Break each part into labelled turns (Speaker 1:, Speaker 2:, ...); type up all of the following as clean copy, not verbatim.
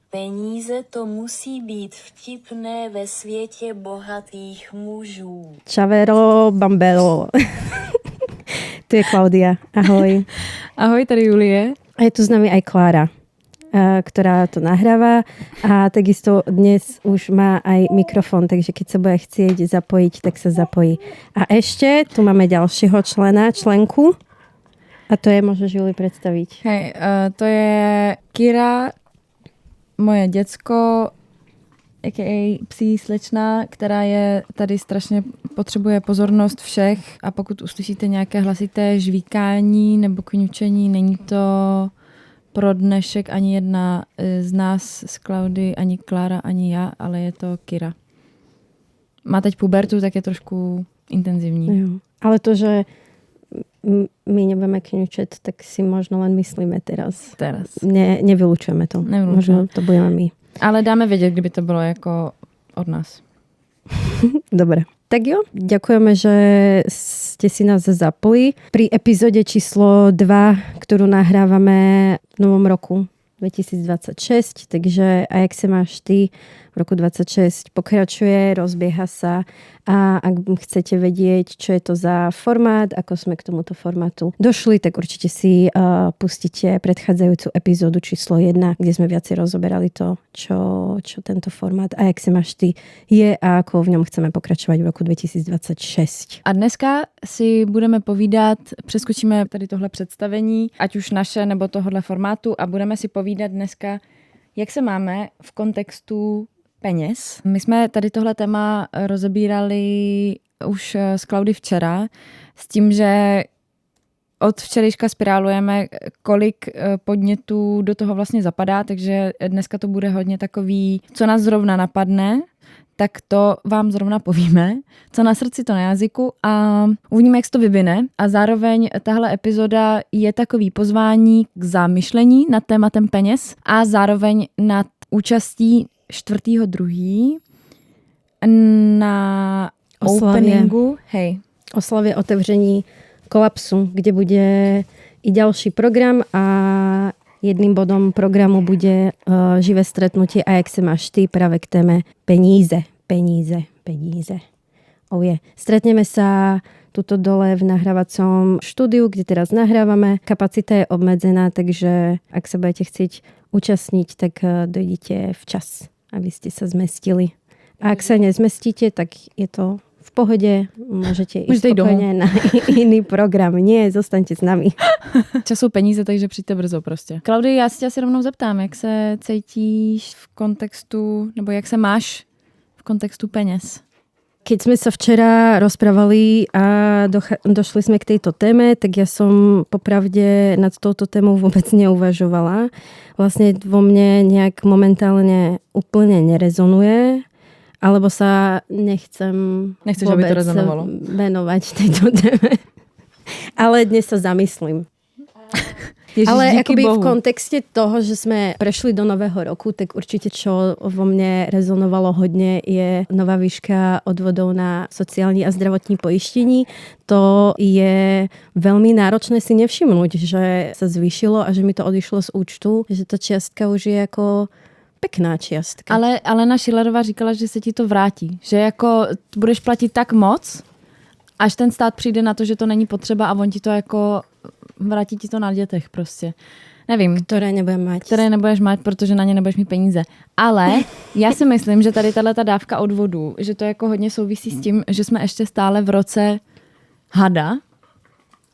Speaker 1: Peníze to musí být vtipné ve světě bohatých mužů.
Speaker 2: Čavero, bambelo. Tu je Klaudia. Ahoj.
Speaker 3: Ahoj, tady Julie.
Speaker 2: A je tu s nami aj Klára, ktorá to nahráva a takisto dnes už má aj mikrofón, takže keď sa bude chcieť zapojiť, tak sa zapojí. A ešte tu máme ďalšieho členku a to je, môžeš Julie predstaviť.
Speaker 3: Hej, to je Kira, moje děcko, a.k.a. psí slečna, která je tady strašně potřebuje pozornost všech a pokud uslyšíte nějaké hlasité žvíkání nebo kňučení, není to pro dnešek ani jedna z nás, z Klaudy, ani Klára, ani já, ale je to Kira. Má teď pubertu, tak je trošku intenzivní.
Speaker 2: Jo. Ale to, že my nebudeme kňučet, tak si možno len myslíme teraz. Nevylučujeme to. Možno to budeme my.
Speaker 3: Ale dáme vědět, kdyby to bylo jako od nás.
Speaker 2: Dobre. Tak jo, ďakujeme, že ste si nás zapli pri epizóde číslo 2, ktorú nahrávame v novom roku 2026. Takže a jak sa máš ty? V roku 26 pokračuje, rozbieha sa a ak chcete vedieť, čo je to za formát, ako sme k tomuto formátu došli, tak určite si pustíte predchádzajúcu epizódu číslo 1, kde sme viacej rozoberali to, čo tento formát a jak sa máš ty je a ako v ňom chceme pokračovať v roku 2026.
Speaker 3: A dneska si budeme povídat, přeskočíme tady tohle představení, ať už naše nebo tohle formátu a budeme si povídat dneska, jak se máme v kontextu peněz. My jsme tady tohle téma rozebírali už s Klaudy včera s tím, že od včerejška spirálujeme, kolik podnětů do toho vlastně zapadá, takže dneska to bude hodně takový, co nás zrovna napadne, tak to vám zrovna povíme, co na srdci, to na jazyku a uvidíme, jak se to vyvine. A zároveň tahle epizoda je takový pozvání k zamyšlení nad tématem peněz a zároveň nad účastí 4.2. na openingu. Hej.
Speaker 2: Oslavě otevření Kolapsu, kde bude i ďalší program a jedným bodom programu bude živé stretnutie a jak sa máš ty práve k téme peníze. Oh yeah. Stretneme sa tuto dole v nahrávacom štúdiu, kde teraz nahrávame. Kapacita je obmedzená, takže ak sa budete chcieť účastniť, tak dojdete včas, aby ste sa zmestili. A ak sa nezmestíte, tak je to v pohode, môžete ísť spokojne na iný program. Nie, zostaňte s nami.
Speaker 3: Čas jsou peníze, takže přijďte brzo prostě. Klaudy, já si tě asi rovnou zeptám, jak se cítíš v kontextu, nebo jak se máš v kontextu peněz?
Speaker 2: Keď sme sa včera rozprávali a došli sme k tejto téme, tak ja som popravde nad touto témou vôbec neuvažovala. Vlastne vo mne nejak momentálne úplne nerezonuje, alebo sa
Speaker 3: Nechceš, aby to rezonovalo.
Speaker 2: Venovať tejto téme. Ale dnes sa zamyslím.
Speaker 3: Ježiš,
Speaker 2: ale akoby
Speaker 3: Bohu.
Speaker 2: v kontexte toho, že sme prešli do nového roku, tak určite čo vo mne rezonovalo hodne je nová výška odvodov na sociálne a zdravotní pojištení. To je veľmi náročné si nevšimnúť, že sa zvýšilo a že mi to odišlo z účtu, že ta čiastka už je jako pekná čiastka.
Speaker 3: Ale Alena Schillerová říkala, že se ti to vrátí. Že jako budeš platit tak moc, až ten stát přijde na to, že to není potřeba a on ti to jako vrátí ti to na dětech prostě. Nevím.
Speaker 2: Které
Speaker 3: nebudeš mít, protože na ně nebudeš mít peníze. Ale já si myslím, že tady tato dávka odvodů, že to jako hodně souvisí s tím, že jsme ještě stále v roce hada,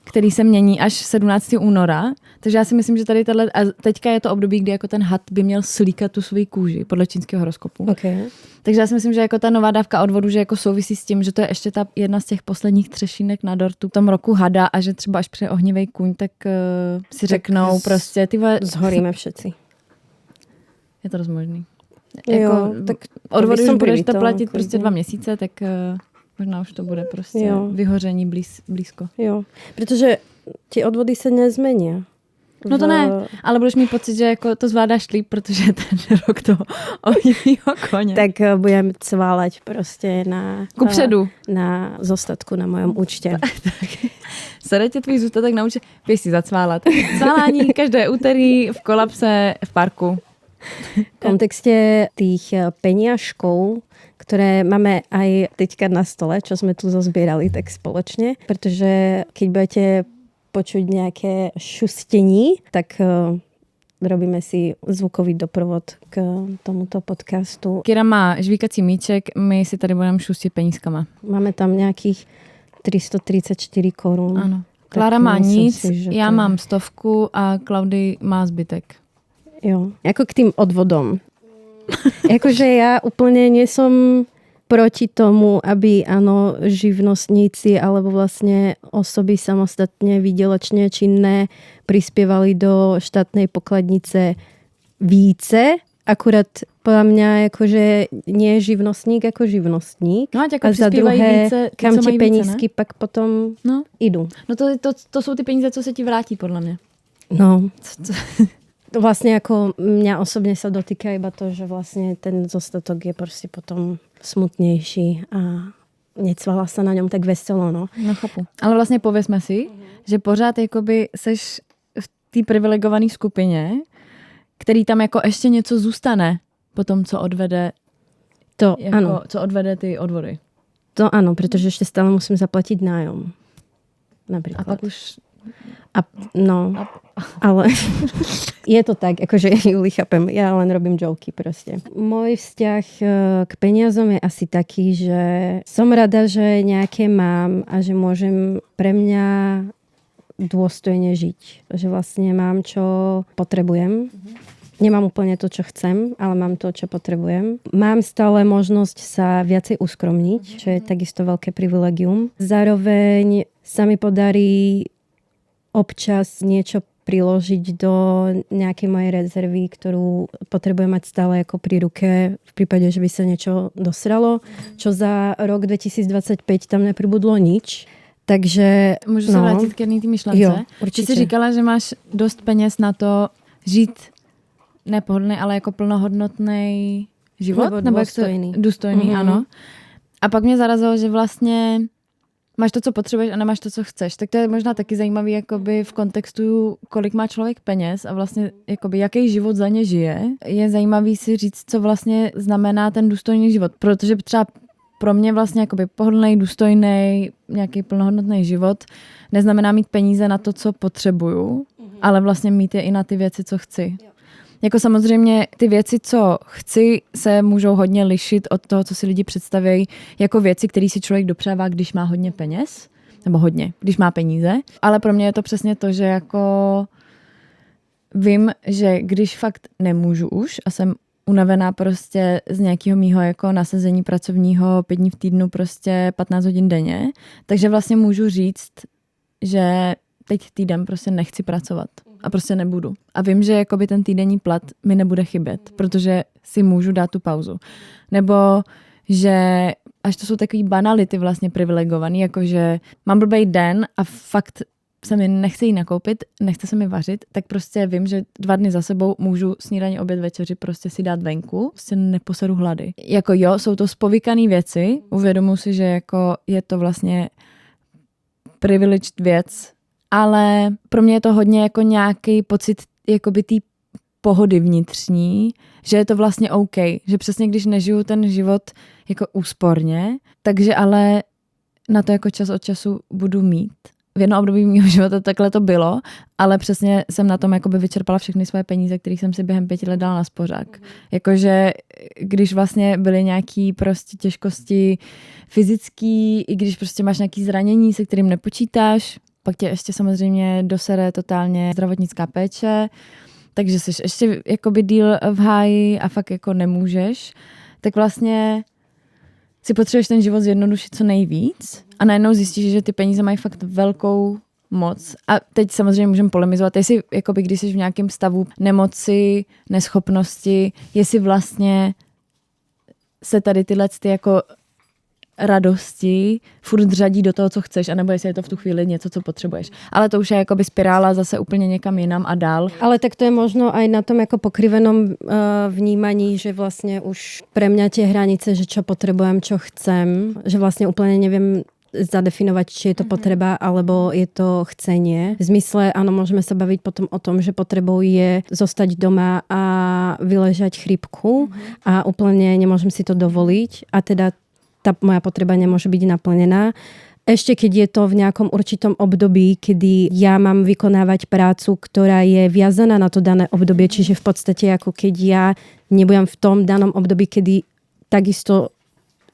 Speaker 3: který se mění až 17. února. Takže já si myslím, že tady a teďka je to období, kdy jako ten had by měl slíkat tu svoji kůži podle čínského horoskopu.
Speaker 2: Okay.
Speaker 3: Takže já si myslím, že jako ta nová dávka odvodu, že jako souvisí s tím, že to je ještě ta jedna z těch posledních třešínek na dortu v tom roku hada a že třeba až přijde ohnivej kůň, tak si řeknou prostě ty vole...
Speaker 2: Zhoríme všetci.
Speaker 3: Je to dost možný.
Speaker 2: Jako, tak
Speaker 3: odvody už budeš to platit prostě 2 měsíce, tak možná už to bude prostě vyhoření blízko.
Speaker 2: Jo, protože ty odvody se nezmenia.
Speaker 3: No to ne, ale budeš mít pocit, že jako to zvládáš líp, protože ten rok toho ohnivýho koně.
Speaker 2: Tak budem cválať prostě
Speaker 3: kupředu.
Speaker 2: Na zostatku na mojom účte.
Speaker 3: Sede tě tvůj zůstatek na účte, běž si zacválat. Cválání každé úterý v kolapse v parku.
Speaker 2: V kontexte tých peniažkov, ktoré máme aj teďka na stole, čo sme tu zozbierali tak spoločne, pretože keď budete počuť nejaké šustení, tak robíme si zvukový doprovod k tomuto podcastu.
Speaker 3: Kira má žvíkací míček, my si tady budeme šustit penízkama.
Speaker 2: Máme tam nejakých 334 korun.
Speaker 3: Ano. Klára má nic, já mám 100 a Klaudy má zbytek.
Speaker 2: Jo, ako k tým odvodom. Akože ja úplne nie som proti tomu, aby áno, živnostníci alebo vlastne osoby samostatne výdělečne činné prispievali do štátnej pokladnice více. Akurát podľa mňa akože nie je živnostník ako živnostník.
Speaker 3: No
Speaker 2: a za druhé,
Speaker 3: více,
Speaker 2: kam ti penízky pak potom idú.
Speaker 3: No to jsou ty peníze, co se ti vrátí, podľa mňa.
Speaker 2: No. Vlastne ako mňa osobne sa dotýka iba to, že vlastne ten zostatok je proste potom smutnejší a necvala sa na ňom tak veselo, no.
Speaker 3: No chápu. Ale vlastně povězme si, že pořád jakoby seš v té privilegované skupině, který tam jako ještě něco zůstane po tom, co odvede
Speaker 2: to,
Speaker 3: jako, ano. Co odvede ty odvody.
Speaker 2: To ano, protože ještě stále musím zaplatit nájom. Napríklad.
Speaker 3: A pak už...
Speaker 2: Ale je to tak, akože Juli, chápem, ja len robím joky proste. Môj vzťah k peniazom je asi taký, že som rada, že nejaké mám a že môžem pre mňa dôstojne žiť. Že vlastne mám, čo potrebujem. Nemám úplne to, čo chcem, ale mám to, čo potrebujem. Mám stále možnosť sa viacej uskromniť, čo je takisto veľké privilegium. Zároveň sa mi podarí občas niečo priložiť do nejakej mojej rezervy, ktorú potrebujem mať stále ako pri ruke v prípade, že by sa niečo dosralo, čo za rok 2025 tam nepribudlo nič. Takže...
Speaker 3: Můžu se vrátit k jedné té myšlence?
Speaker 2: Jo, určitě.
Speaker 3: Ty jsi říkala, že máš dost peněz na to žít nepohodlný, ale jako plnohodnotný život?
Speaker 2: Nebo důstojný.
Speaker 3: Důstojný, ano. A pak mě zarazilo, že vlastně máš to, co potřebuješ a nemáš to, co chceš. Tak to je možná taky zajímavý jakoby v kontextu, kolik má člověk peněz a vlastně jakoby, jaký život za ně žije. Je zajímavý si říct, co vlastně znamená ten důstojný život. Protože třeba pro mě vlastně jakoby pohodlný, důstojný, nějaký plnohodnotný život neznamená mít peníze na to, co potřebuju, ale vlastně mít je i na ty věci, co chci. Jako samozřejmě ty věci, co chci, se můžou hodně lišit od toho, co si lidi představí jako věci, které si člověk dopřává, když má hodně peněz, nebo hodně, když má peníze. Ale pro mě je to přesně to, že jako vím, že když fakt nemůžu už a jsem unavená prostě z nějakého mýho jako nasazení pracovního 5 dní v týdnu prostě 15 hodin denně, takže vlastně můžu říct, že teď týden prostě nechci pracovat a prostě nebudu. A vím, že jakoby ten týdenní plat mi nebude chybět, protože si můžu dát tu pauzu. Nebo že až to jsou takový banality vlastně privilegovaný, jakože mám blbej den a fakt se mi nechce jí nakoupit, nechce se mi vařit, tak prostě vím, že 2 dny za sebou můžu snídaně, oběd, večeři prostě si dát venku, prostě neposeru hlady. Jako jo, jsou to spovykaný věci, uvědomuji si, že jako je to vlastně privileged věc, ale pro mě je to hodně jako nějaký pocit jakoby té pohody vnitřní, že je to vlastně OK, že přesně když nežiju ten život jako úsporně, takže ale na to jako čas od času budu mít. V jednom období mého života takhle to bylo, ale přesně jsem na tom jakoby vyčerpala všechny svoje peníze, které jsem si během 5 let dala na spořák. Jakože když vlastně byly nějaký prostě těžkosti fyzický, i když prostě máš nějaký zranění, se kterým nepočítáš, pak tě ještě samozřejmě dosere totálně zdravotnická péče, takže jsi ještě jakoby díl v háji a fakt jako nemůžeš, tak vlastně si potřebuješ ten život zjednodušit co nejvíc a najednou zjistíš, že ty peníze mají fakt velkou moc. A teď samozřejmě můžeme polemizovat, jestli jakoby, když jsi v nějakém stavu nemoci, neschopnosti, jestli vlastně se tady tyhle ty jako radosti furt řadí do toho, co chceš, anebo jestli je to v tu chvíli něco, co potřebuješ. Ale to už je jakoby spirála zase úplně někam jinam a dál.
Speaker 2: Ale tak to je možno aj na tom jako pokrivenom vnímaní, že vlastně už pre mňa tie hranice, že čo potrebujem, čo chcem, že vlastně úplně nevím zadefinovat, či je to potreba, alebo je to chcenie. V zmysle, áno, môžeme sa baviť potom o tom, že potrebou je zostať doma a vyležať chrípku a úplne nemôžem si to dovoliť a teda tá moja potreba nemôže byť naplnená. Ešte keď je to v nejakom určitom období, kedy ja mám vykonávať prácu, ktorá je viazaná na to dané obdobie, čiže v podstate ako keď ja nebudem v tom danom období, kedy takisto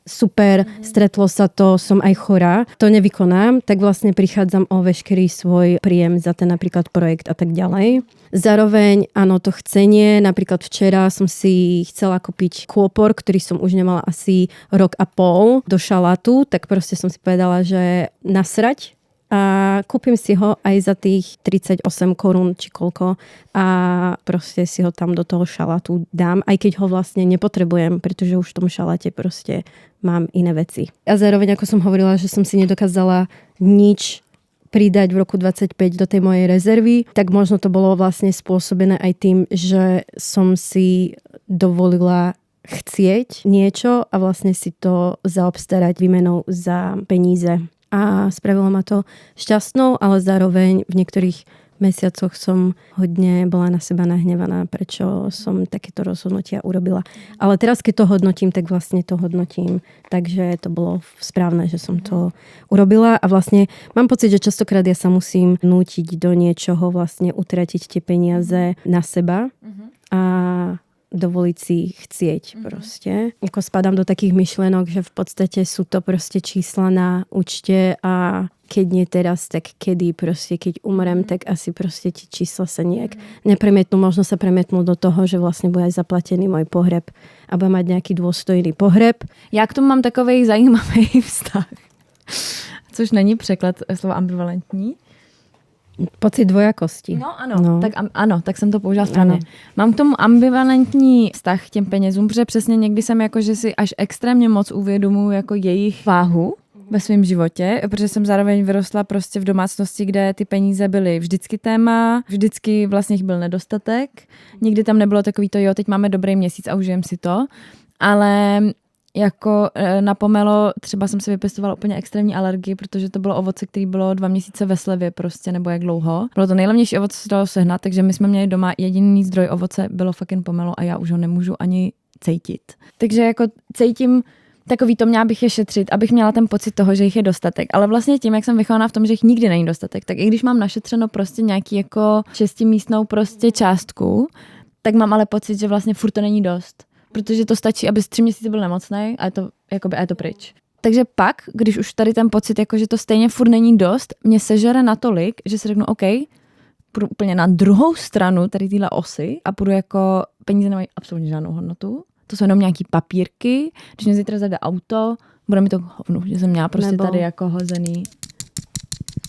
Speaker 2: super, stretlo sa to, som aj chorá, to nevykonám, tak vlastne prichádzam o veškerý svoj príjem za ten napríklad projekt a tak ďalej. Zároveň, áno, to chcenie, napríklad včera som si chcela kúpiť kôpor, ktorý som už nemala asi rok a pol do šalátu, tak proste som si povedala, že nasrať a kúpim si ho aj za tých 38 korún či koľko a proste si ho tam do toho šalátu dám, aj keď ho vlastne nepotrebujem, pretože už v tom šaláte proste mám iné veci. A zároveň, ako som hovorila, že som si nedokázala nič pridať v roku 25 do tej mojej rezervy, tak možno to bolo vlastne spôsobené aj tým, že som si dovolila chcieť niečo a vlastne si to zaobstarať výmenou za peníze. A spravilo ma to šťastnou, ale zároveň v niektorých mesiacoch som hodne bola na seba nahnevaná, prečo som takéto rozhodnutia urobila. Ale teraz, keď to hodnotím, tak vlastne to hodnotím. Takže to bolo správne, že som to urobila. A vlastne mám pocit, že častokrát ja sa musím nútiť do niečoho, vlastne utratiť tie peniaze na seba a dovoliť si chcieť proste. Ako spadám do takých myšlenok, že v podstate sú to proste čísla na účte a keď nie teraz, tak kedy proste, keď umrem, tak asi proste tie čísla sa nejak nepremietnú. Možno sa premietnú do toho, že vlastne bude aj zaplatený môj pohreb a bude mať nejaký dôstojný pohreb.
Speaker 3: Já k tomu mám takovej zajímavý vztah, což není překlad slova ambivalentní.
Speaker 2: Pocit dvojakosti.
Speaker 3: No ano, no. Ano, tak jsem to použila správně. Mám k tomu ambivalentní vztah k těm penězům, protože přesně někdy jsem jako, že si až extrémně moc uvědomuji jako jejich váhu ve svém životě, protože jsem zároveň vyrostla prostě v domácnosti, kde ty peníze byly vždycky téma, vždycky vlastně jich byl nedostatek. Nikdy tam nebylo takový to, jo, teď máme dobrý měsíc a užijem si to, ale jako na pomelo třeba jsem si vypěstovala úplně extrémní alergii, protože to bylo ovoce, který bylo 2 měsíce ve slevě prostě, nebo jak dlouho. Bylo to nejlevnější ovoce, co se dalo sehnat, takže my jsme měli doma jediný zdroj ovoce, bylo fucking pomelo a já už ho nemůžu ani cítit. Takže jako cítím takový to, měla bych je šetřit, abych měla ten pocit toho, že jich je dostatek. Ale vlastně tím, jak jsem vychovaná v tom, že jich nikdy není dostatek, tak i když mám našetřeno prostě nějaký jako 6místnou prostě částku, tak mám ale pocit, že vlastně furt to není dost. Protože to stačí, aby 3 měsíce byl nemocnej a je to pryč. Takže pak, když už tady ten pocit, jako že to stejně furt není dost, mě sežere natolik, že si řeknu, OK, půjdu úplně na druhou stranu tady téhle osy a půjdu jako, peníze nemají absolutně žádnou hodnotu. To jsou jenom nějaký papírky, když mě zítra zajde auto, bude mi to hovnu, že jsem měla prostě tady jako hozený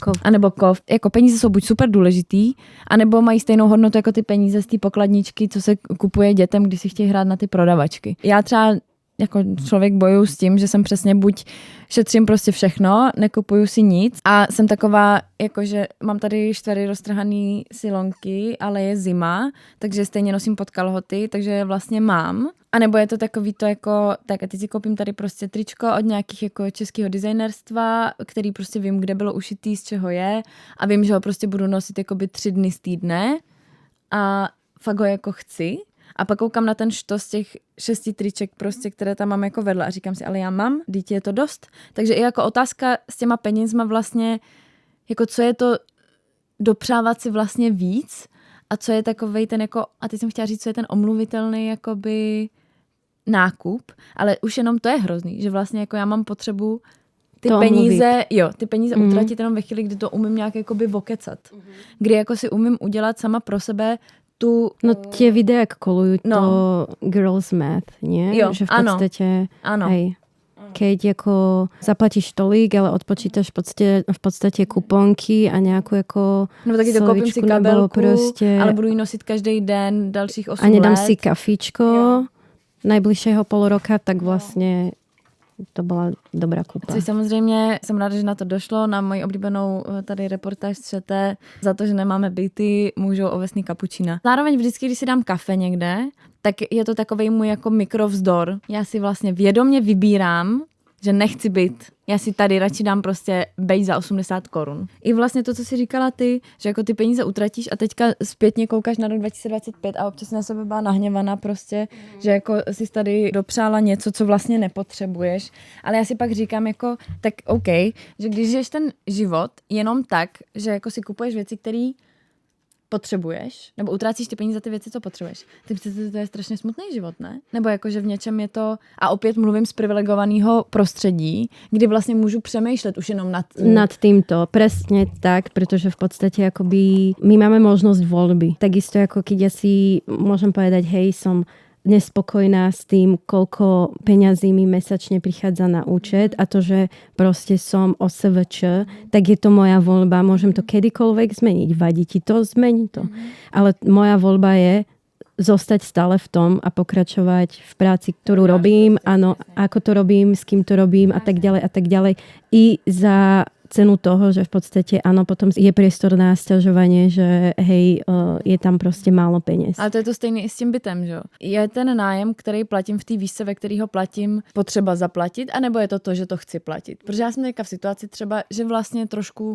Speaker 3: kov. A nebo kov. Jako peníze jsou buď super důležitý, anebo mají stejnou hodnotu jako ty peníze z té pokladničky, co se kupuje dětem, když si chtějí hrát na ty prodavačky. Já třeba jako člověk bojuju s tím, že jsem přesně buď šetřím prostě všechno, nekupuju si nic a jsem taková, jakože mám tady 4 roztrhaný silonky, ale je zima, takže stejně nosím podkalhoty, takže vlastně mám. A nebo je to takový to jako, tak a teď si koupím tady prostě tričko od nějakých jako českého designerstva, který prostě vím, kde bylo ušitý, z čeho je a vím, že ho prostě budu nosit jakoby 3 dny z týdne a fakt ho jako chci. A pak koukám na ten štos těch 6 triček prostě, které tam mám jako vedle a říkám si, ale já mám, dítě je to dost. Takže i jako otázka s těma penězma vlastně, jako co je to dopřávat si vlastně víc a co je takovej ten jako, a teď jsem chtěla říct, co je ten omluvitelný jakoby nákup, ale už jenom to je hrozný, že vlastně jako já mám potřebu ty peníze utratit jenom ve chvíli, kdy to umím nějak jakoby vokecat. Kdy jako si umím udělat sama pro sebe
Speaker 2: No tie videá, jak kolujú to girls math, nie?
Speaker 3: Jo,
Speaker 2: že v podstate, hej, keď ako zaplatíš tolík, ale odpočítaš v podstate kuponky a nejakú ako
Speaker 3: no taky to koupím si kabelku, proste, ale budu ji nosit každý den dalších 8 let.
Speaker 2: A nedám si kafičko najbližšieho pol roka, tak vlastne to bola dobrá kúpa.
Speaker 3: Což samozřejmě jsem ráda, že na to došlo, na moji oblíbenou tady reportáž z ČT, za to, že nemáme byty, můžou ovesný kapučína. Zároveň vždycky, když si dám kafe někde, tak je to takovej můj jako mikrovzdor. Já si vlastně vědomě vybírám, že nechci být. Já si tady radši dám prostě bejt za 80 korun. I vlastně to, co jsi říkala ty, že jako ty peníze utratíš a teďka zpětně koukáš na rok 2025 a občas na sebe byla nahněvaná prostě, že jako jsi tady dopřála něco, co vlastně nepotřebuješ. Ale já si pak říkám jako, tak OK, že když žiješ ten život jenom tak, že jako si kupuješ věci, které potřebuješ, nebo utrácíš ty peníze za ty věci, co potřebuješ. Ty přece to je strašně smutný život, ne? Nebo jako, že v něčem je to, a opět mluvím z privilegovaného prostředí, kdy vlastně můžu přemýšlet už jenom
Speaker 2: nad týmto, presne tak, pretože v podstate akoby my máme možnosť voľby. Takisto ako keď ja si môžem povedať, hej, som nespokojná s tým, koľko peňazí mi mesačne prichádza na účet a to, že proste som OSVČ, tak je to moja voľba. Môžem to kedykoľvek zmeniť. Vadí ti to? Zmeni to. Ale moja voľba je zostať stále v tom a pokračovať v práci, ktorú robím, áno, ako to robím, s kým to robím a tak ďalej a tak ďalej. I za cenu toho, že v podstate áno, potom je priestor na sťažovanie, že hej, je tam prostě málo peněz.
Speaker 3: Ale to je to stejné i s tím bytem, že jo? Je ten nájem, který platím v té výšce, ve který ho platím, potřeba zaplatit, anebo je to, že to chci platit? Protože já jsem teďka v situaci třeba, že vlastně trošku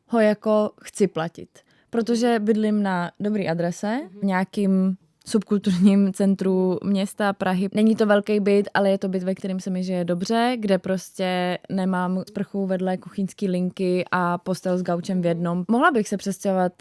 Speaker 3: ho jako chci platit. Protože bydlím na dobrý adrese, v nějakým subkulturním centru města Prahy. Není to velký byt, ale je to byt, ve kterém se mi žije dobře, kde prostě nemám sprchu vedle kuchyňský linky a postel s gaučem v jednom. Mohla bych se přestěhovat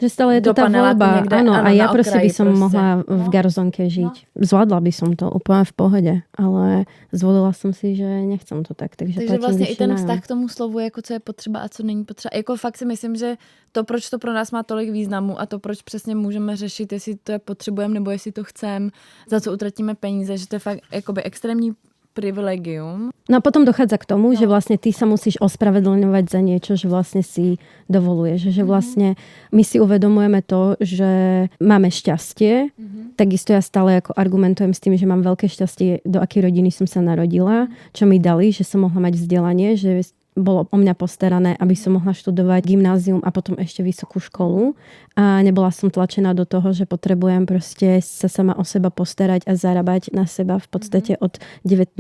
Speaker 2: že stále je to tá voľba.
Speaker 3: někde,
Speaker 2: Áno, a ja
Speaker 3: na
Speaker 2: proste
Speaker 3: okraji
Speaker 2: by som mohla v garzonke žiť. Zvládla by som to úplne v pohode, ale zvolila som si, že nechcem to tak. Takže
Speaker 3: vlastně i ten
Speaker 2: nájom.
Speaker 3: vztah k tomu slovu, jako co je potřeba a co není potřeba. Jako fakt si myslím, že to, proč to pro nás má tolik významu a to, proč přesně můžeme řešit, jestli to je potřebujeme nebo jestli to chceme, za co utratíme peníze, že to je fakt jakoby extrémní privilegium.
Speaker 2: No a potom dochádza k tomu, že vlastne ty sa musíš ospravedlňovať za niečo, že vlastne si dovoluješ. Že vlastne my si uvedomujeme to, že máme šťastie. Takisto ja stále ako argumentujem s tým, že mám veľké šťastie, do akej rodiny som sa narodila, čo mi dali, že som mohla mať vzdelanie, že bolo o mňa postarané, aby som mohla študovať gymnázium a potom ešte vysokú školu. A nebola som tlačená do toho, že potrebujem proste sa sama o seba postarať a zarábať na seba v podstate od 19.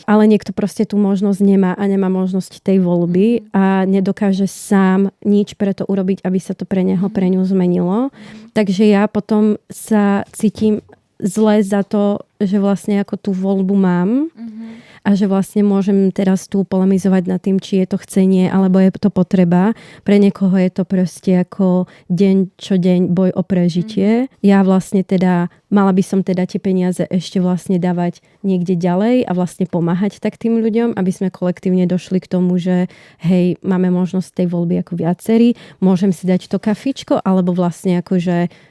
Speaker 2: Ale niekto proste tú možnosť nemá a nemá možnosť tej voľby a nedokáže sám nič preto urobiť, aby sa to pre neho, pre ňu zmenilo. Takže ja potom sa cítim zle za to, že vlastne ako tú voľbu mám a že vlastne môžem teraz tu polemizovať nad tým, či je to chcenie, alebo je to potreba. Pre niekoho je to proste ako deň čo deň boj o prežitie. Ja vlastne teda, mala by som teda tie peniaze ešte vlastne dávať niekde ďalej a vlastne pomáhať tak tým ľuďom, aby sme kolektívne došli k tomu, že hej, máme možnosť tej voľby ako viacerí, môžem si dať to kafičko, alebo vlastne akože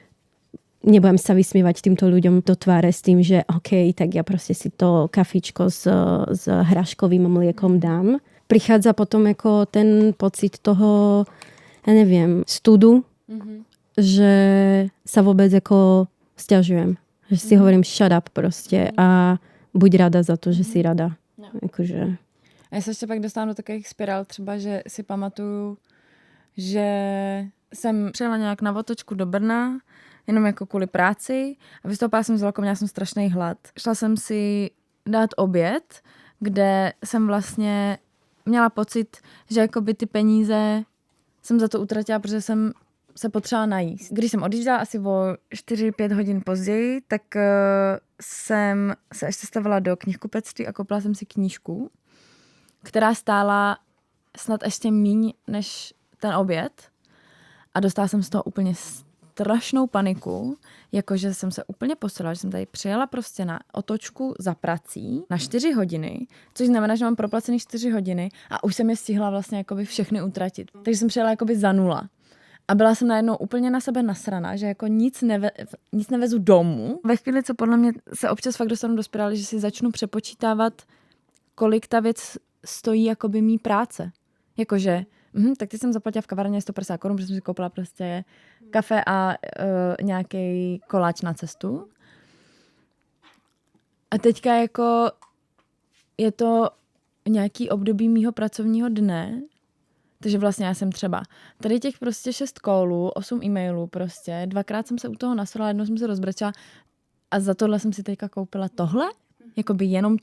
Speaker 2: nebudem sa vysmievať týmto ľuďom do tváre s tým, že OK, tak ja proste si to kafičko s hraškovým mliekom dám. Prichádza potom ako ten pocit toho, ja neviem, studu, že sa vôbec ako sťažujem. Že si hovorím shut up proste a buď rada za to, že si rada. Akože.
Speaker 3: A já se ještě pak dostanu do takových spirál, třeba, že si pamatuju, že jsem přijela nějak na otočku do Brna, jenom jako kvůli práci a vystoupila jsem z vlaku, měla jsem strašný hlad. Šla jsem si dát oběd, kde jsem vlastně měla pocit, že jakoby ty peníze jsem za to utratila, protože jsem se potřeba najíst. Když jsem odjížděla asi o 4-5 hodin později, tak jsem se ještě stavila do knihkupectví a koupila jsem si knížku, která stála snad ještě míň než ten oběd a dostala jsem z toho úplně strašnou paniku, jakože jsem se úplně posila, že jsem tady přijela prostě na otočku za prací na 4 hodiny, což znamená, že mám proplacený 4 hodiny a už jsem je stihla vlastně jakoby všechny utratit. Takže jsem přijela jakoby za nula. A byla jsem najednou úplně na sebe nasraná, že jako nic nevezu domů. Ve chvíli, co podle mě se občas fakt dostanu do spirály, že si začnu přepočítávat, kolik ta věc stojí jakoby mý práce. Jakože, tak teď jsem zaplatila v kavárně 150 korun, protože jsem si koupila prostě kafe a nějaký koláč na cestu. A teďka jako je to nějaký období mýho pracovního dne, takže vlastně já jsem třeba tady těch prostě 6 callů, 8 e-mailů prostě, 2krát jsem se u toho nasrala, jednou jsem se rozbrečela a za tohle jsem si teďka koupila tohle, jakoby jenom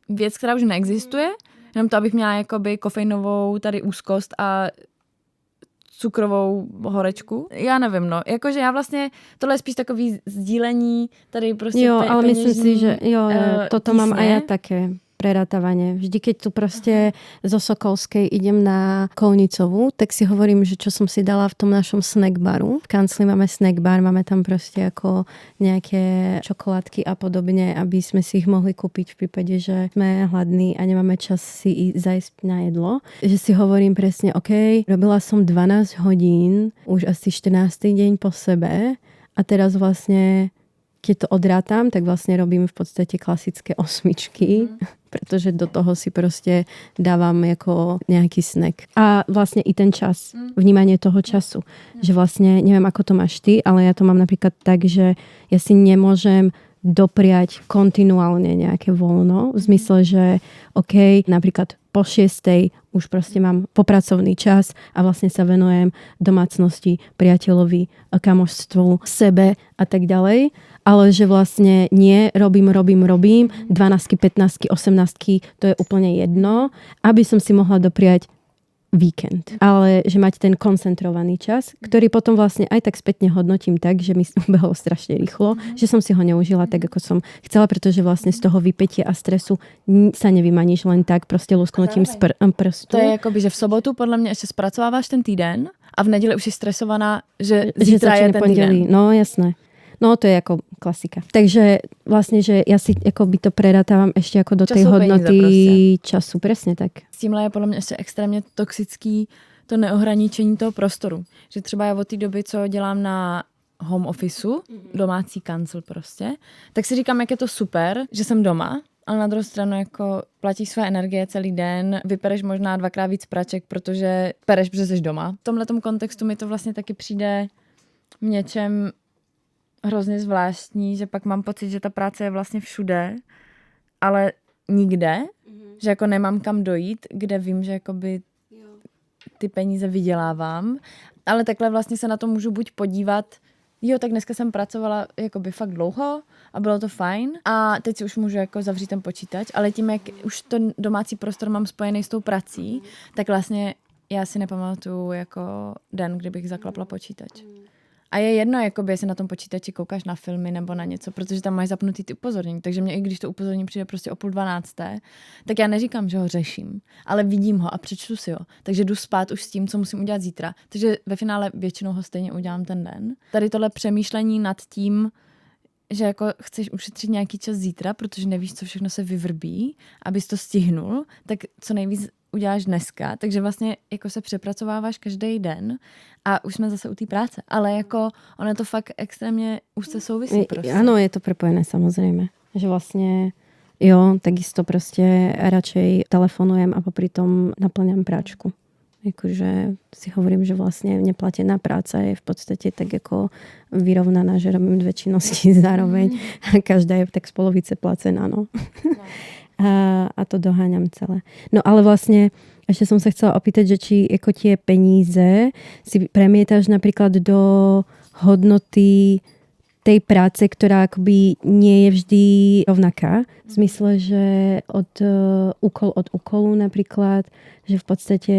Speaker 3: věc, která už neexistuje, jenom to, abych měla jakoby kofeinovou tady úzkost a cukrovou horečku. Já nevím, no. Jakože já vlastně, tohle je spíš takový sdílení tady prostě
Speaker 2: jo, ale myslím si, že jo, toto
Speaker 3: tísně.
Speaker 2: mám aj ja také prerátavanie. Vždy, keď tu proste zo Sokolskej idem na Kolnicovú, tak si hovorím, že čo som si dala v tom našom snack baru. V kancli máme snack bar, máme tam proste ako nejaké čokoládky a podobne, aby sme si ich mohli kúpiť v prípade, že sme hladní a nemáme čas si zajsť na jedlo. Že si hovorím presne, OK, robila som 12 hodín, už asi 14. deň po sebe a teraz vlastne keď to odrátam, tak vlastne robím v podstate klasické 8, pretože do toho si proste dávam ako nejaký snack. A vlastne i ten čas, vnímanie toho času. Že vlastne, neviem ako to máš ty, ale ja to mám napríklad tak, že ja si nemôžem dopriať kontinuálne nejaké voľno. V zmysle, že OK, napríklad po 6. už proste mám popracovný čas a vlastne sa venujem domácnosti, priateľovi, kamoštvu, sebe a tak ďalej. Ale že vlastne nie, robím, 12, 15, 18, to je úplne jedno, aby som si mohla dopriať víkend. Ale že mať ten koncentrovaný čas, ktorý potom vlastne aj tak spätne hodnotím tak, že mi ubehol strašne rýchlo, že som si ho neužila tak, ako som chcela, pretože vlastne z toho vypätia a stresu sa nevymaníš len tak proste lusknutím prstu.
Speaker 3: To je jakoby, že v sobotu podle mě ještě zpracováváš ten týden a v neděli už jsi stresovaná, že zítra je ten týden.
Speaker 2: No jasné. No to je ako klasika. Takže vlastne, že ja si akoby to prerátávam ešte ako do tej hodnoty času. Presne tak.
Speaker 3: S tímhle je podle mě ještě extrémně toxický to neohraničení toho prostoru. Že třeba já od té doby, co dělám na home officeu, domácí kancel prostě, tak si říkám, jak je to super, že jsem doma, ale na druhou stranu jako platíš své energie celý den, vypereš možná 2krát víc praček, protože pereš, protože jsi doma. V tomhletom kontextu mi to vlastně taky přijde v něčem hrozně zvláštní, že pak mám pocit, že ta práce je vlastně všude, ale nikde, že jako nemám kam dojít, kde vím, že jakoby ty peníze vydělávám, ale takhle vlastně se na to můžu buď podívat, jo, tak dneska jsem pracovala jakoby fakt dlouho a bylo to fajn a teď si už můžu jako zavřít ten počítač, ale tím, jak už ten domácí prostor mám spojený s tou prací, tak vlastně já si nepamatuju jako den, kdybych zaklapla počítač. A je jedno, jakoby, jestli na tom počítači koukáš na filmy nebo na něco, protože tam máš zapnutý ty upozornění. Takže mě, i když to upozornění přijde prostě o 11:30, tak já neříkám, že ho řeším, ale vidím ho a přečtu si ho. Takže jdu spát už s tím, co musím udělat zítra. Takže ve finále většinou ho stejně udělám ten den. Tady tohle přemýšlení nad tím, že jako chceš ušetřit nějaký čas zítra, protože nevíš, co všechno se vyvrbí, abys to stihnul, tak co nejvíc uděláš dneska, takže vlastně jako se přepracováváš každý den a už jsme zase u té práce, ale jako ono to fakt extrémně úzce souvisí prostě.
Speaker 2: Áno, je to prepojené samozrejme, že vlastne jo, takisto proste radšej telefonujem a popri tom naplňam práčku. Akože si hovorím, že vlastne neplatená práca je v podstate tak ako vyrovnaná, že robím 2 činnosti zároveň a každá je tak z polovice placená, no. A to doháňam celé. No ale vlastne ešte som sa chcela opýtať, že či ako tie peníze si premietaš napríklad do hodnoty tej práce, ktorá akoby nie je vždy rovnaká. V zmysle, že úkol od úkolu napríklad, že v podstate,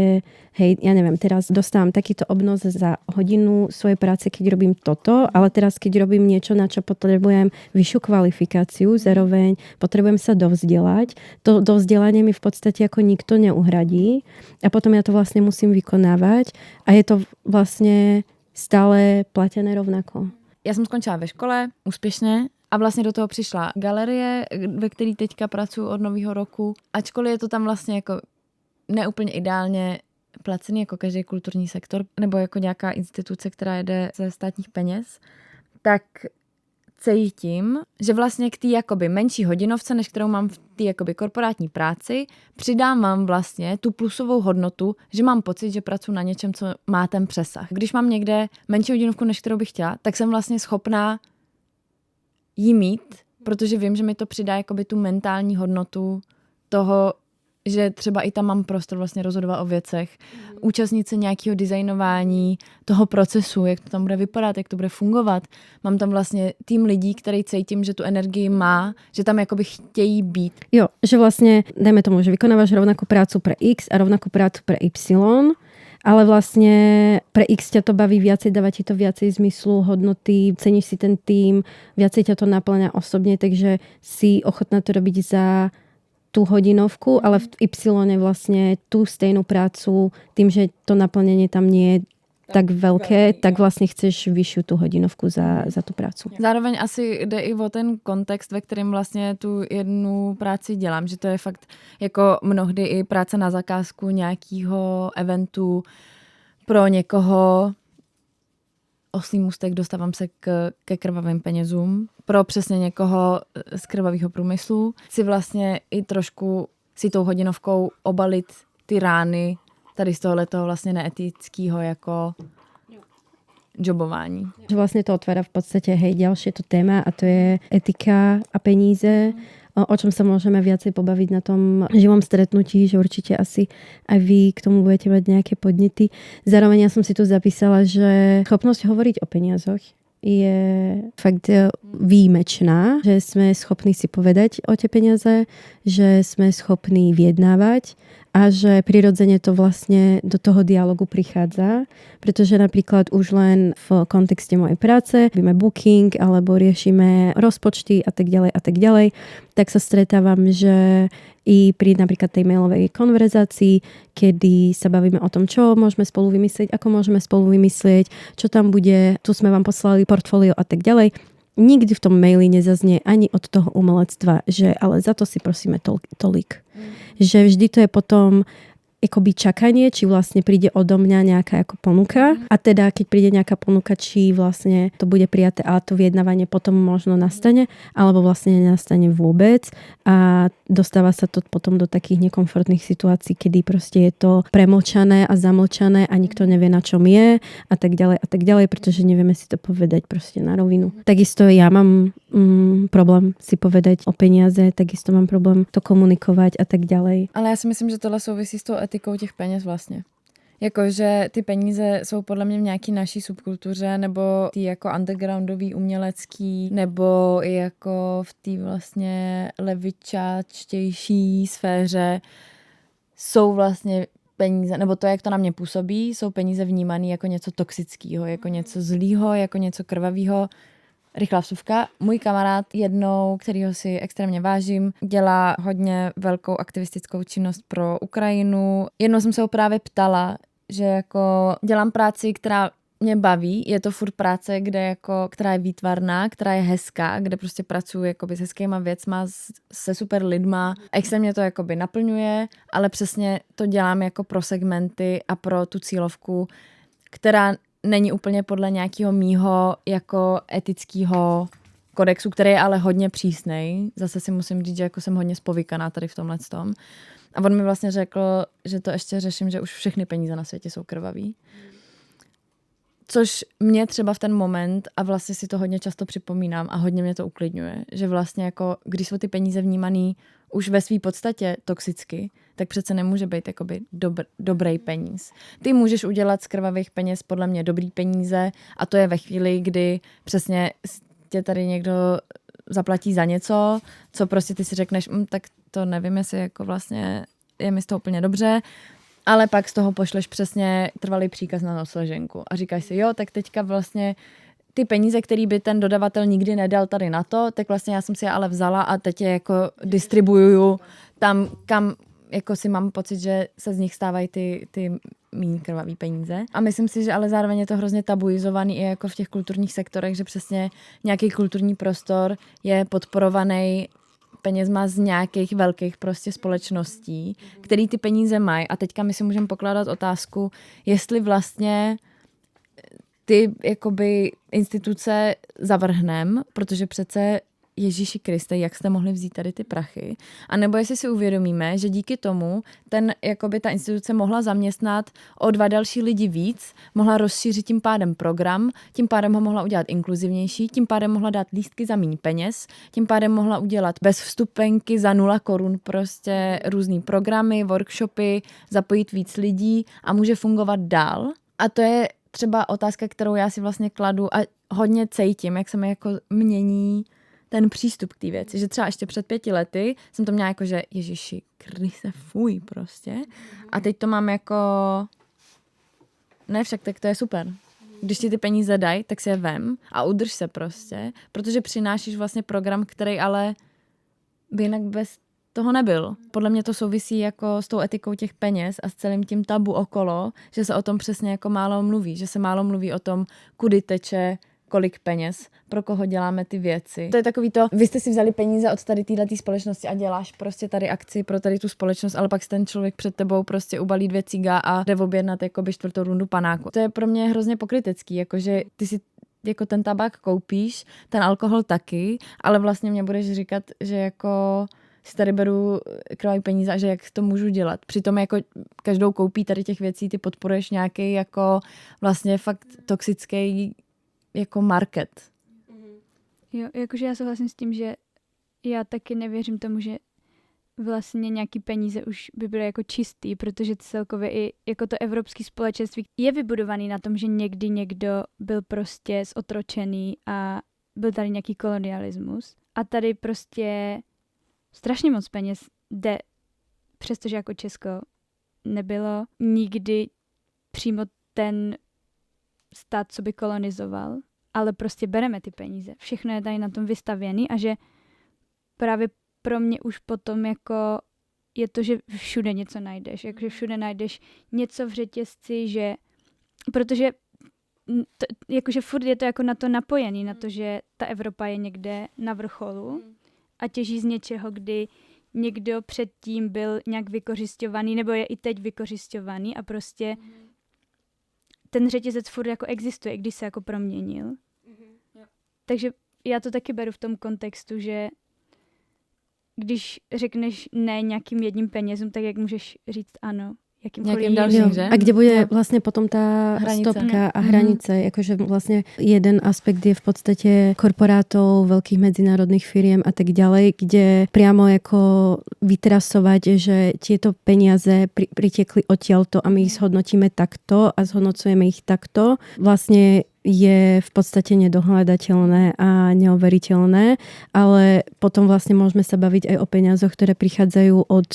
Speaker 2: hej, ja neviem, teraz dostávam takýto obnos za hodinu svojej práce, keď robím toto, ale teraz, keď robím niečo, na čo potrebujem vyššiu kvalifikáciu, zároveň potrebujem sa dovzdelať, to dovzdelanie mi v podstate ako nikto neuhradí a potom ja to vlastne musím vykonávať a je to vlastne stále platené rovnako.
Speaker 3: Já jsem skončila ve škole úspěšně a vlastně do toho přišla galerie, ve které teďka pracuji od nového roku. Ačkoliv je to tam vlastně jako neúplně ideálně placený jako každý kulturní sektor nebo jako nějaká instituce, která jede ze státních peněz, tak cítím, že vlastně k té jakoby menší hodinovce, než kterou mám v té jakoby korporátní práci, přidávám vlastně tu plusovou hodnotu, že mám pocit, že pracuji na něčem, co má ten přesah. Když mám někde menší hodinovku, než kterou bych chtěla, tak jsem vlastně schopná jí mít, protože vím, že mi to přidá jakoby tu mentální hodnotu toho, že třeba i tam mám prostor vlastně rozhodovat o věcech, účastnit se nějakého designování toho procesu, jak to tam bude vypadat, jak to bude fungovat. Mám tam vlastně tým lidí, který cítím, že tu energii má, že tam jakoby chtějí být.
Speaker 2: Jo, že vlastne, dajme tomu, že vykonávaš rovnakú prácu pre X a rovnakú prácu pre Y, ale vlastne pre X ťa to baví viacej, dáva ti to viacej zmyslu, hodnoty, ceníš si ten tým, viacej ťa to naplňa osobne, takže si ochotná to robiť za tú hodinovku, ale v Y vlastne tú stejnú prácu, tým, že to naplnenie tam nie je tak veľké, tak vlastně chceš vyššiu tu hodinovku za tu prácu.
Speaker 3: Zároveň asi jde i o ten kontext, ve kterém vlastně tu jednu práci dělám, že to je fakt jako mnohdy i práce na zakázku nějakého eventu pro někoho. Oslý můstek, dostávám se ke krvavým penězům. Pro přesně někoho z krvavého průmyslu. Chci vlastně i trošku si tou hodinovkou obalit ty rány tady z tohohletoho vlastně neetického jako jobování.
Speaker 2: Že vlastne to otvára v podstate, hej, ďalšie to téma a to je etika a peníze, o čom sa môžeme viacej pobaviť na tom živom stretnutí, že určite asi aj vy k tomu budete mať nejaké podnety. Zároveň ja som si tu zapísala, že schopnosť hovoriť o peniazoch je fakt výjimečná, že sme schopní si povedať o tie peniaze, že sme schopní vyjednávať a že prirodzene to vlastne do toho dialogu prichádza, pretože napríklad už len v kontexte mojej práce, robíme booking alebo riešime rozpočty a tak ďalej, tak sa stretávam, že i pri napríklad tej mailovej konverzácii, kedy sa bavíme o tom, čo môžeme spolu vymyslieť, ako môžeme spolu vymyslieť, čo tam bude, tu sme vám poslali portfólio a tak ďalej. Nikdy v tom maili nezaznie ani od toho umelectva, že ale za to si prosíme tolik. Že vždy to je potom akoby čakanie, či vlastne príde odo mňa nejaká ako ponuka a teda keď príde nejaká ponuka, či vlastne to bude prijaté a to vyjednávanie potom možno nastane, alebo vlastne nenastane vôbec a dostáva sa to potom do takých nekomfortných situácií, kedy proste je to premlčané a zamlčané a nikto nevie, na čom je a tak ďalej, pretože nevieme si to povedať proste na rovinu. Takisto ja mám problém si povedať o peniaze, takisto mám problém to komunikovať a tak ďalej.
Speaker 3: Ale já si myslím, že tohle souvisí s tou etikou těch peněz vlastně. Jakože ty peníze jsou podle mě v nějaký naší subkultuře nebo ty jako undergroundový umělecký nebo i jako v té vlastně levičáčtější sféře jsou vlastně peníze, nebo to, jak to na mě působí, jsou peníze vnímané jako něco toxického, jako něco zlýho, jako něco krvavého. Rychlá vsuvka. Můj kamarád jednou, kterýho si extrémně vážím, dělá hodně velkou aktivistickou činnost pro Ukrajinu. Jednou jsem se ho právě ptala, že jako dělám práci, která mě baví, je to furt práce, kde jako, která je výtvarná, která je hezká, kde prostě pracuji jakoby s hezkýma věcma, se super lidma. Extrémně to jakoby naplňuje, ale přesně to dělám jako pro segmenty a pro tu cílovku, která není úplně podle nějakého mýho jako etického kodexu, který je ale hodně přísnej. Zase si musím říct, že jako jsem hodně spovykaná tady v tomhletom. A on mi vlastně řekl, že to ještě řeším, že už všechny peníze na světě jsou krvavý. Což mě třeba v ten moment, a vlastně si to hodně často připomínám a hodně mě to uklidňuje, že vlastně jako, když jsou ty peníze vnímaný už ve své podstatě toxicky, tak přece nemůže být jakoby dobrý peníz. Ty můžeš udělat z krvavých peněz podle mě dobrý peníze a to je ve chvíli, kdy přesně tě tady někdo zaplatí za něco, co prostě ty si řekneš, tak to nevím, jestli jako vlastně je mi z toho úplně dobře, ale pak z toho pošleš přesně trvalý příkaz na nosleženku a říkáš si, jo, tak teďka vlastně ty peníze, který by ten dodavatel nikdy nedal tady na to, tak vlastně já jsem si je ale vzala a teď je jako distribuuju tam, kam jako si mám pocit, že se z nich stávají ty méně krvavý peníze. A myslím si, že ale zároveň je to hrozně tabuizovaný i jako v těch kulturních sektorech, že přesně nějaký kulturní prostor je podporovaný penězma z nějakých velkých prostě společností, který ty peníze mají. A teďka my si můžeme pokládat otázku, jestli vlastně ty jakoby instituce zavrhnem, protože přece Ježíši Kriste, jak jste mohli vzít tady ty prachy? A nebo jestli si uvědomíme, že díky tomu ta instituce mohla zaměstnat o 2 další lidi víc, mohla rozšířit tím pádem program, tím pádem ho mohla udělat inkluzivnější, tím pádem mohla dát lístky za méně peněz, tím pádem mohla udělat bez vstupenky za 0 korun prostě různý programy, workshopy, zapojit víc lidí a může fungovat dál. A to je třeba otázka, kterou já si vlastně kladu a hodně cítím, jak se mi jako mění ten přístup k té věci. Že třeba ještě před 5 lety jsem to měla jako, že Ježiši Kriste, fuj prostě. A teď to mám jako, ne však, tak to je super. Když ti ty peníze dají, tak si je vem a udrž se prostě, protože přinášíš vlastně program, který ale by jinak bez toho nebyl. Podle mě to souvisí jako s tou etikou těch peněz a s celým tím tabu okolo, že se o tom přesně jako málo mluví, že se málo mluví o tom, kudy teče, kolik peněz, pro koho děláme ty věci. To je takový to, vy jste si vzali peníze od tady téhletý společnosti a děláš prostě tady akci pro tady tu společnost, ale pak ten člověk před tebou prostě ubalí 2 ciga a jde objednat jakoby 4. rundu panáku. To je pro mě hrozně pokrytecký, jakože ty si jako ten tabák koupíš, ten alkohol taky, ale vlastně mě budeš říkat, že jako si tady beru krvavé peníze a že jak to můžu dělat. Přitom jako každou koupí tady těch věcí, ty podporuješ nějaký jako vlastně fakt toxický jako market.
Speaker 4: Jo, jakože já souhlasím s tím, že já taky nevěřím tomu, že vlastně nějaký peníze už by byly jako čistý, protože celkově i jako to evropské společenství je vybudovaný na tom, že někdy někdo byl prostě zotročený a byl tady nějaký kolonialismus. A tady prostě strašně moc peněz jde, přestože jako Česko nebylo nikdy přímo ten stát, co by kolonizoval, ale prostě bereme ty peníze. Všechno je tady na tom vystavěný a že právě pro mě už potom jako je to, že všude něco najdeš. Jakože všude najdeš něco v řetězci, že protože to, jakože furt je to jako na to napojený, na to, že ta Evropa je někde na vrcholu a těží z něčeho, kdy někdo předtím byl nějak vykořisťovaný, nebo je i teď vykořisťovaný a prostě ten řetězec furt jako existuje, i když se jako proměnil. Takže já to taky beru v tom kontextu, že když řekneš ne nějakým jedním penězům, tak jak můžeš říct ano jakýmkoliv
Speaker 3: dalším, že?
Speaker 2: A kde bude vlastně potom tá
Speaker 3: hranice.
Speaker 2: stopka a hranice, jakože vlastně jeden aspekt je v podstate korporátov, veľkých medzinárodných firiem a tak ďalej, kde priamo jako vytrasovať, že tieto peniaze pritekli odtiaľto a my ich zhodnotíme takto a zhodnocujeme ich takto. Vlastne je v podstate nedohľadateľné a neoveriteľné, ale potom vlastne môžeme sa baviť aj o peniazoch, ktoré prichádzajú od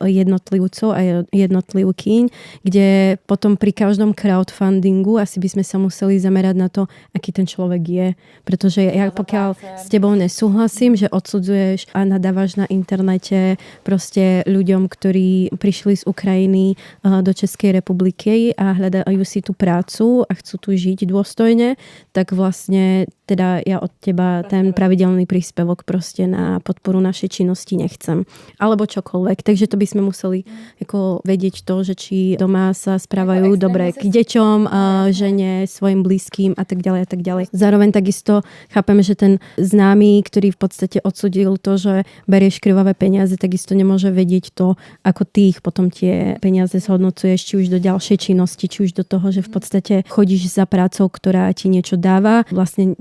Speaker 2: jednotlivcov a jednotlivkyň, kde potom pri každom crowdfundingu asi by sme sa museli zamerať na to, aký ten človek je. Pretože ja pokiaľ s tebou nesúhlasím, že odsudzuješ a nadávaš na internete proste ľuďom, ktorí prišli z Ukrajiny do Českej republiky a hľadajú si tú prácu a chcú tu žiť dôstojne, tak vlastne teda ja od teba ten pravidelný príspevok proste na podporu našej činnosti nechcem. Alebo čokoľvek. Takže to by sme museli jako vedieť to, že či doma sa správajú dobre k deťom, žene, svojim blízkym a tak ďalej a tak ďalej. Zároveň takisto chápem, že ten známy, ktorý v podstate odsudil to, že berieš krvavé peniaze, takisto nemôže vedieť to, ako ty ich potom tie peniaze zhodnocuješ, či už do ďalšej činnosti, či už do toho, že v podstate chodíš za prácou, ktorá ti niečo dáva, vlastne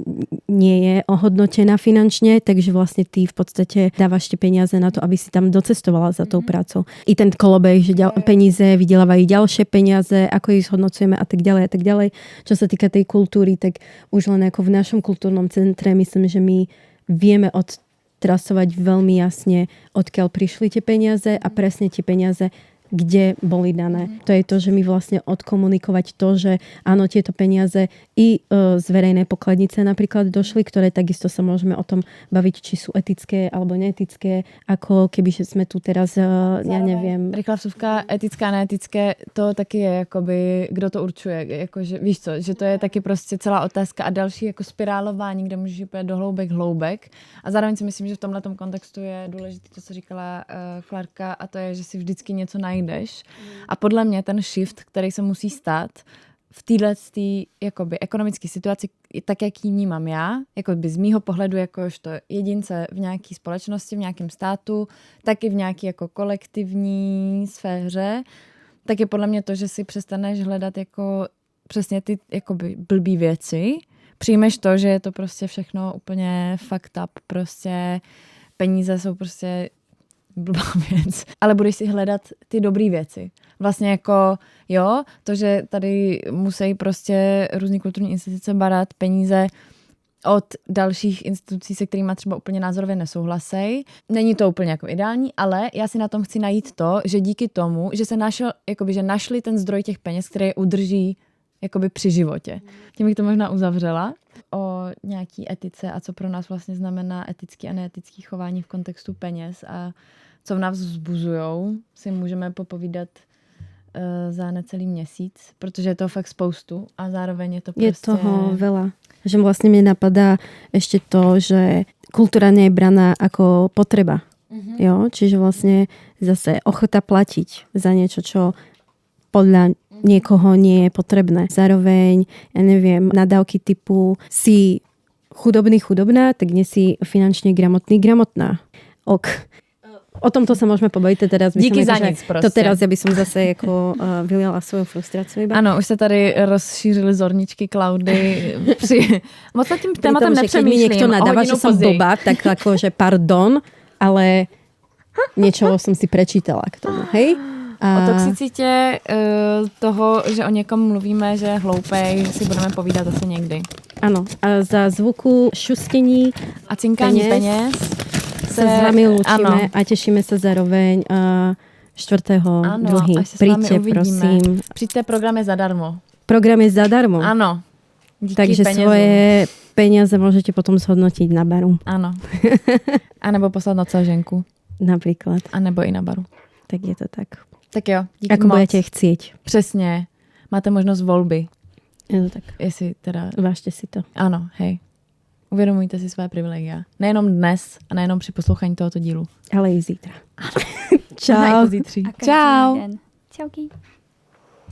Speaker 2: nie je ohodnotená finančne, takže vlastne ty v podstate dávaš tie peniaze na to, aby si tam docestovala za tou prácou. I ten kolobeh, že peníze vydelávajú ďalšie peniaze, ako ich zhodnocujeme a tak ďalej a tak ďalej. Čo sa týka tej kultúry, tak už len ako v našom kultúrnom centre myslím, že my vieme odtrasovať veľmi jasne, odkiaľ prišli tie peniaze a presne tie peniaze kde boli dané. To je to, že my vlastne odkomunikovať to, že áno, tieto peniaze i z verejnej pokladnice napríklad došli, ktoré takisto sa môžeme o tom baviť, či sú etické alebo neetické, ako keby sme tu teraz, ja neviem.
Speaker 3: Rychlá vsuvka, etická, neetické, to taky je jakoby, kdo to určuje, jakože, víš co, že to je taky prostě celá otázka a další jako spirálování, kde můžeš jít do hloubek. A zároveň si myslím, že v tomhletom kontextu je důležité to, co říkala Klárka, a to je, že si vždycky něco najdeš. A podle mě ten shift, který se musí stát, v téhle jakoby ekonomické situaci, tak jak ji vnímám já, jakoby z mýho pohledu jakožto jedince v nějaké společnosti, v nějakém státu, tak i v nějaké jako kolektivní sféře, tak je podle mě to, že si přestaneš hledat jako přesně ty jakoby blbý věci, přijmeš to, že je to prostě všechno úplně fucked up, prostě peníze jsou prostě blbá věc, ale budeš si hledat ty dobré věci. Vlastně jako, jo, to, že tady musí prostě různý kulturní instituce barat peníze od dalších institucí, se kterými třeba úplně názorově nesouhlasej. Není to úplně jako ideální, ale já si na tom chci najít to, že díky tomu, že se našel, jakoby, že našli ten zdroj těch peněz, který je udrží jakoby při životě. Tím bych to možná uzavřela o nějaký etice a co pro nás vlastně znamená etický a neetický chování v kontextu peněz a co v nás vzbuzujou, si můžeme popovídat za necelý měsíc, protože je to fakt spoustu a zároveň je to prostě...
Speaker 2: Je toho veľa. Že vlastne mne napadá ešte to, že kultúra nie je braná ako potreba. Jo? Čiže vlastne zase ochota platiť za niečo, čo podľa niekoho nie je potrebné. Zároveň, ja neviem, nadávky typu si chudobná, tak nie si finančne gramotná. O tomto sa môžeme pobaviť. Teraz
Speaker 3: díky za
Speaker 2: že
Speaker 3: nic prostě.
Speaker 2: To teraz ja by som zase jako vyliala svoju frustraci. Iba.
Speaker 3: Ano, už se tady rozšířily zorničky Klaudy. Moc nad tím tématem
Speaker 2: Keď mi
Speaker 3: nepřemýšlím.
Speaker 2: niekto nadáva, že som blbá, tak akože pardon, ale niečo som si prečítala k tomu, hej?
Speaker 3: O toxicitě toho, že o někom mluvíme, že je hloupej, si budeme povídat zase někdy.
Speaker 2: Ano, a za zvuku šustení
Speaker 3: a cinkání peněz
Speaker 2: se s vami lúčime a tešíme sa zároveň 4.2. Príďte, prosím.
Speaker 3: Přijďte, program je zadarmo.
Speaker 2: Program je zadarmo.
Speaker 3: Ano. Díky
Speaker 2: Takže
Speaker 3: penězům.
Speaker 2: svoje peniaze môžete potom zhodnotiť na baru.
Speaker 3: Ano. A nebo poslat na celženku.
Speaker 2: Napríklad.
Speaker 3: A nebo i na baru.
Speaker 2: Tak je to tak.
Speaker 3: Tak jo, díky
Speaker 2: Ako
Speaker 3: moc.
Speaker 2: budete chcieť.
Speaker 3: Přesně. Máte možnost volby.
Speaker 2: Je to tak.
Speaker 3: Jestli teda...
Speaker 2: Vážte si to.
Speaker 3: Ano, hej. Uvědomujte si své privilegia. Nejenom dnes a nejenom při poslouchání tohoto dílu.
Speaker 2: Ale i zítra.
Speaker 3: Čau.
Speaker 2: Čau.
Speaker 3: Zítří.
Speaker 4: A každý
Speaker 3: Čau.
Speaker 4: den. Čauky.